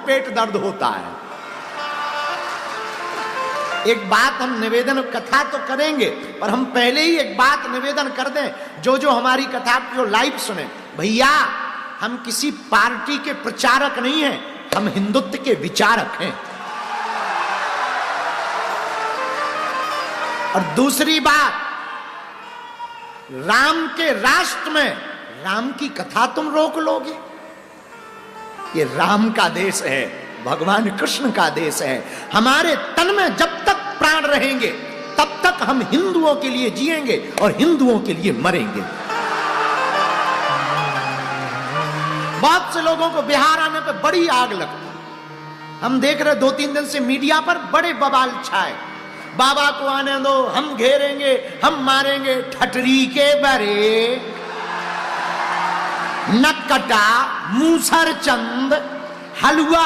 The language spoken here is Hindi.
पेट दर्द होता है। एक बात हम निवेदन, कथा तो करेंगे पर हम पहले ही एक बात निवेदन कर दें, जो हमारी कथा को लाइव सुने, भैया हम किसी पार्टी के प्रचारक नहीं हैं, हम हिंदुत्व के विचारक हैं। और दूसरी बात, राम के राष्ट्र में राम की कथा तुम रोक लोगे? ये राम का देश है, भगवान कृष्ण का देश है। हमारे तन में जब तक प्राण रहेंगे तब तक हम हिंदुओं के लिए जिएंगे और हिंदुओं के लिए मरेंगे। बहुत से लोगों को बिहार आने पे बड़ी आग लगती, हम देख रहे 2-3 दिन से मीडिया पर बड़े बवाल छाए, बाबा को आने दो, हम घेरेंगे, हम मारेंगे। ठटरी के बरे नकटा मूसर चंद हलवा